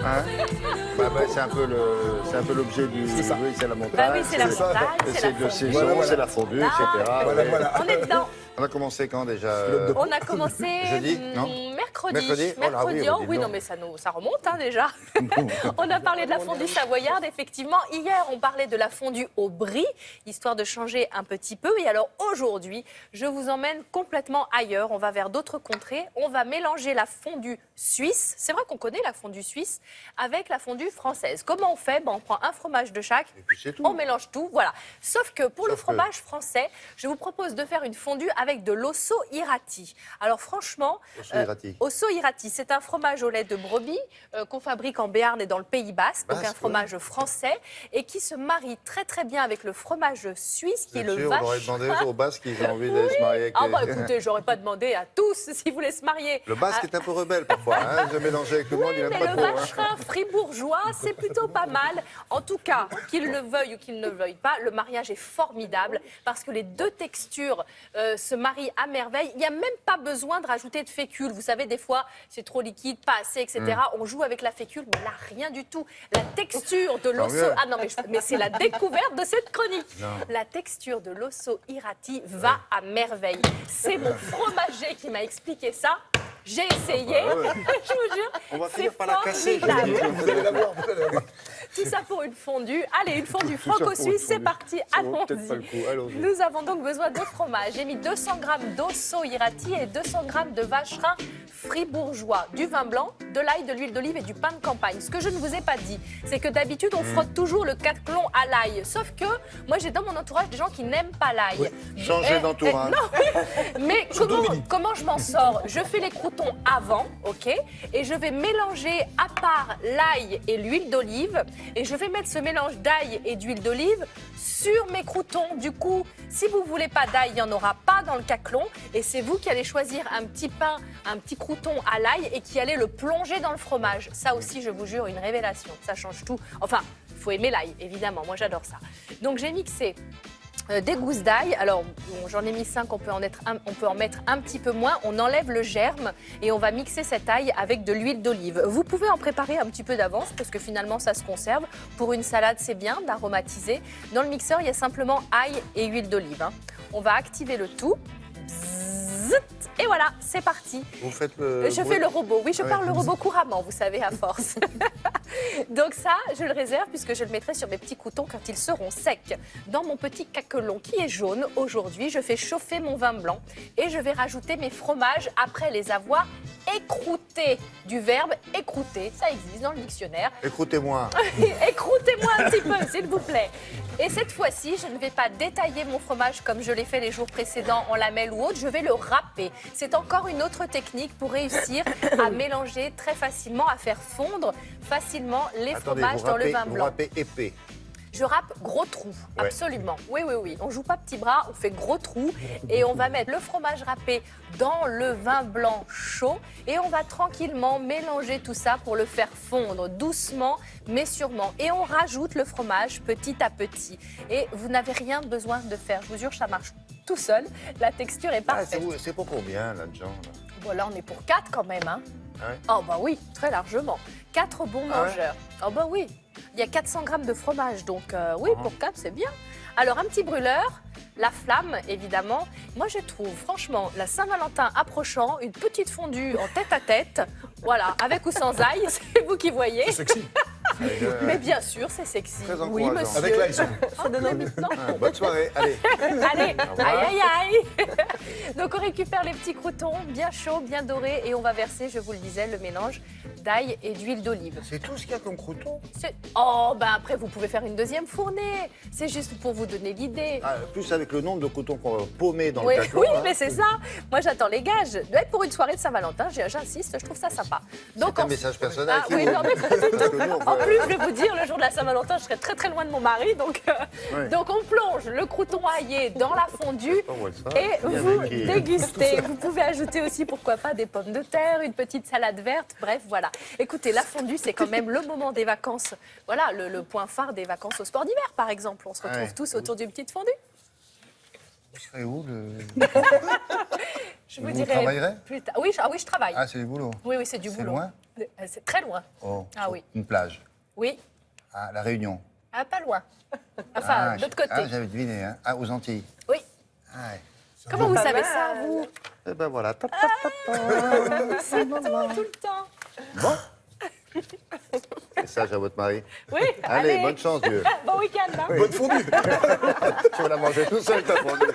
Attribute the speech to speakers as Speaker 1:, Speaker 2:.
Speaker 1: Hein c'est un peu l'objet du...
Speaker 2: C'est ça.
Speaker 1: Oui, c'est la montagne.
Speaker 3: Oui, c'est la montagne, c'est
Speaker 1: C'est
Speaker 3: la
Speaker 1: de
Speaker 3: fondue.
Speaker 1: saison, c'est la fondue, etc.
Speaker 2: Voilà.
Speaker 3: On est dedans.
Speaker 1: On a commencé quand déjà
Speaker 3: On a commencé
Speaker 1: Jeudi, non
Speaker 3: mercredi.
Speaker 1: Mercredi Oh là oui,
Speaker 3: oh,
Speaker 1: dis
Speaker 3: oui,
Speaker 1: donc.
Speaker 3: non, mais ça remonte déjà. On a parlé de la fondue savoyarde, effectivement. Hier, on parlait de la fondue au brie, histoire de changer un petit peu. Et alors aujourd'hui, je vous emmène complètement ailleurs. On va vers d'autres contrées. On va mélanger la fondue suisse. C'est vrai qu'on connaît la fondue suisse avec la fondue française. Comment on fait? On prend un fromage de chaque.
Speaker 1: Et puis c'est tout.
Speaker 3: On mélange tout, voilà. Sauf que pour le
Speaker 1: Sauf que-
Speaker 3: fromage français, je vous propose de faire une fondue avec de l'osso irati. Alors franchement,
Speaker 1: Osso irati.
Speaker 3: Osso irati, c'est un fromage au lait de brebis qu'on fabrique en Béarn et dans le Pays Basque, donc
Speaker 1: Basque,
Speaker 3: un fromage français et qui se marie très très bien avec le fromage suisse qui est
Speaker 1: Bien
Speaker 3: le
Speaker 1: sûr, on aurait
Speaker 3: vache.
Speaker 1: demandé aux Basques qu'ils ont envie d'aller se marier avec
Speaker 3: Ah
Speaker 1: les-
Speaker 3: bah écoutez, j'aurais pas demandé à tous s'ils voulaient se marier.
Speaker 1: Le Basque est un peu rebelle parfois, hein, de mélanger avec le monde, il
Speaker 3: Oui,
Speaker 1: n'aime
Speaker 3: mais
Speaker 1: pas
Speaker 3: le
Speaker 1: trop. hein.
Speaker 3: vacherin fribourgeois, c'est plutôt pas mal. En tout cas, qu'il le veuille ou qu'il ne le veuille pas, le mariage est formidable parce que les deux textures se marient à merveille. Il n'y a même pas besoin de rajouter de fécule. Vous savez, des fois, c'est trop liquide, pas assez, etc. On joue avec la fécule, mais là, rien du tout. La texture de l'osso...
Speaker 1: mieux.
Speaker 3: Ah non, mais c'est la découverte de cette chronique.
Speaker 1: Non.
Speaker 3: La texture de l'osso irati va à merveille. C'est mon fromager qui m'a expliqué ça. J'ai essayé,
Speaker 1: ouais.
Speaker 3: je vous jure.
Speaker 1: On va
Speaker 3: c'est
Speaker 1: finir par la casser.
Speaker 3: formidable.
Speaker 2: Vous allez la voir, vous allez la voir.
Speaker 3: Tout ça pour une fondue. Allez, une fondue
Speaker 1: Tout ça pour une
Speaker 3: franco-suisse, c'est
Speaker 1: fondue.
Speaker 3: parti,
Speaker 1: Ça vaut peut-être pas le
Speaker 3: allons-y.
Speaker 1: coup, allons-y.
Speaker 3: Nous avons donc besoin de fromage. J'ai mis 200 g d'osso irati et 200 g de vacherin fribourgeois, du vin blanc, de l'ail, de l'huile d'olive et du pain de campagne. Ce que je ne vous ai pas dit, c'est que d'habitude, on frotte toujours le caclon à l'ail. Sauf que moi, j'ai dans mon entourage des gens qui n'aiment pas l'ail.
Speaker 1: Changez d'entourage.
Speaker 3: Non, mais comment je m'en sors? Je fais les croûtons avant, ok? Et je vais mélanger à part l'ail et l'huile d'olive. Et je vais mettre ce mélange d'ail et d'huile d'olive sur mes croûtons. Du coup, si vous ne voulez pas d'ail, il n'y en aura pas dans le caclon. Et c'est vous qui allez choisir un petit pain, un petit crouton à l'ail et qui allez le plonger dans le fromage. Ça aussi, je vous jure, une révélation. Ça change tout. Enfin, il faut aimer l'ail, évidemment. Moi, j'adore ça. Donc, j'ai mixé des gousses d'ail. Alors, bon, j'en ai mis 5, on peut en mettre un petit peu moins. On enlève le germe et on va mixer cet ail avec de l'huile d'olive. Vous pouvez en préparer un petit peu d'avance parce que finalement, ça se conserve. Pour une salade, c'est bien d'aromatiser. Dans le mixeur, il y a simplement ail et huile d'olive. hein. On va activer le tout. Bzzzt. Et voilà, c'est parti.
Speaker 1: Vous faites le...
Speaker 3: Je fais le robot. Oui, je
Speaker 1: Ouais.
Speaker 3: parle le robot couramment, vous savez, à force. Donc ça, je le réserve puisque je le mettrai sur mes petits croûtons quand ils seront secs. Dans mon petit caclon qui est jaune, aujourd'hui, je fais chauffer mon vin blanc et je vais rajouter mes fromages après les avoir écroutés. Du verbe écrouter, ça existe dans le dictionnaire.
Speaker 1: Écoutez-moi.
Speaker 3: Écroutez-moi un petit peu, s'il vous plaît. Et cette fois-ci, je ne vais pas détailler mon fromage comme je l'ai fait les jours précédents en lamelles ou autre, je vais le râper. C'est encore une autre technique pour réussir à mélanger très facilement, à faire fondre facilement les
Speaker 1: Attendez,
Speaker 3: fromages dans le vin
Speaker 1: vous
Speaker 3: blanc.
Speaker 1: râpez épais.
Speaker 3: Je râpe gros trous,
Speaker 1: Ouais.
Speaker 3: absolument. Oui, oui, oui. On joue pas petit bras, on fait gros trous et on va mettre le fromage râpé dans le vin blanc chaud et on va tranquillement mélanger tout ça pour le faire fondre doucement mais sûrement. Et on rajoute le fromage petit à petit. Et vous n'avez rien besoin de faire. Je vous jure, ça marche tout seul. La texture est
Speaker 1: Ah,
Speaker 3: parfaite.
Speaker 1: c'est pour combien, là-dedans là
Speaker 3: Voilà, on est pour 4 quand même. Hein.
Speaker 1: Ah ouais
Speaker 3: Oh bah oui, très largement. 4 bons
Speaker 1: Ah ouais
Speaker 3: mangeurs. Oh bah oui. Il y a 400 grammes de fromage, donc oui,
Speaker 1: Ah.
Speaker 3: pour 4, c'est bien. Alors, un petit brûleur, la flamme, évidemment. Moi, je trouve, franchement, la Saint-Valentin approchant, une petite fondue en tête-à-tête, voilà, avec ou sans ail, c'est vous qui voyez.
Speaker 2: C'est sexy.
Speaker 3: Mais bien sûr, c'est sexy.
Speaker 1: Très
Speaker 3: Oui,
Speaker 1: encourageant.
Speaker 3: monsieur.
Speaker 2: Avec l'ail, ça.
Speaker 3: Ça donne envie. Non.
Speaker 1: Ah, bonne soirée, allez.
Speaker 3: Allez,
Speaker 1: revoir.
Speaker 3: aïe, aïe, aïe. Donc, on récupère les petits croûtons, bien chauds, bien dorés, et on va verser, je vous le disais, le mélange d'ail et d'huile d'olive.
Speaker 1: C'est tout ce qu'il y a comme crouton.
Speaker 3: Oh, ben après, vous pouvez faire une deuxième fournée. C'est juste pour vous donner l'idée.
Speaker 1: Ah, plus avec le nombre de croutons qu'on va paumer dans
Speaker 3: Oui,
Speaker 1: le caclon.
Speaker 3: oui,
Speaker 1: hein.
Speaker 3: mais c'est ça. Moi, j'attends les gages. Pour une soirée de Saint-Valentin, j'insiste, je trouve ça sympa. Donc,
Speaker 1: C'est un message personnel.
Speaker 3: Ah
Speaker 1: qui
Speaker 3: oui,
Speaker 1: vous-
Speaker 3: non, mais pas du
Speaker 1: Parce
Speaker 3: tout.
Speaker 1: que nous, on
Speaker 3: En
Speaker 1: peut-
Speaker 3: plus, je vais vous dire, le jour de la Saint-Valentin, je serai très très loin de mon mari. Donc,
Speaker 1: Ouais.
Speaker 3: donc on plonge le crouton aillé dans la fondue
Speaker 1: On voit ça.
Speaker 3: et
Speaker 1: Bien
Speaker 3: vous
Speaker 1: maquillé.
Speaker 3: dégustez. Vous pouvez ajouter aussi, pourquoi pas, des pommes de terre, une petite salade verte. Bref, voilà. Écoutez, la fondue, c'est quand même le moment des vacances. Voilà, le point phare des vacances au sport d'hiver, par exemple. On se retrouve
Speaker 1: Ouais.
Speaker 3: tous autour d'une petite fondue.
Speaker 1: Vous serez où le...
Speaker 3: Je vous
Speaker 2: Vous
Speaker 3: dirai
Speaker 2: travaillerez
Speaker 3: plus tard. Oui, je travaille.
Speaker 2: Ah, c'est du boulot.
Speaker 3: Oui, c'est du
Speaker 2: C'est
Speaker 3: boulot.
Speaker 2: loin
Speaker 3: C'est très loin.
Speaker 2: Oh,
Speaker 3: Ah
Speaker 2: sur
Speaker 3: oui.
Speaker 2: Une plage.
Speaker 3: Oui.
Speaker 2: Ah, la Réunion.
Speaker 3: Ah, pas loin. Enfin, de l'autre côté.
Speaker 2: Ah, j'avais deviné, hein. Ah, aux Antilles.
Speaker 3: Oui.
Speaker 2: Ah, ouais.
Speaker 3: Comment vous savez ça, vous?
Speaker 1: Et ben voilà.
Speaker 3: C'est tout le temps.
Speaker 1: Bon. Message à votre mari.
Speaker 3: Oui,
Speaker 1: Allez, bonne chance, vieux.
Speaker 3: Bon week-end, hein.
Speaker 2: Bonne fondue.
Speaker 1: Tu vas la manger tout seul, ta fondue.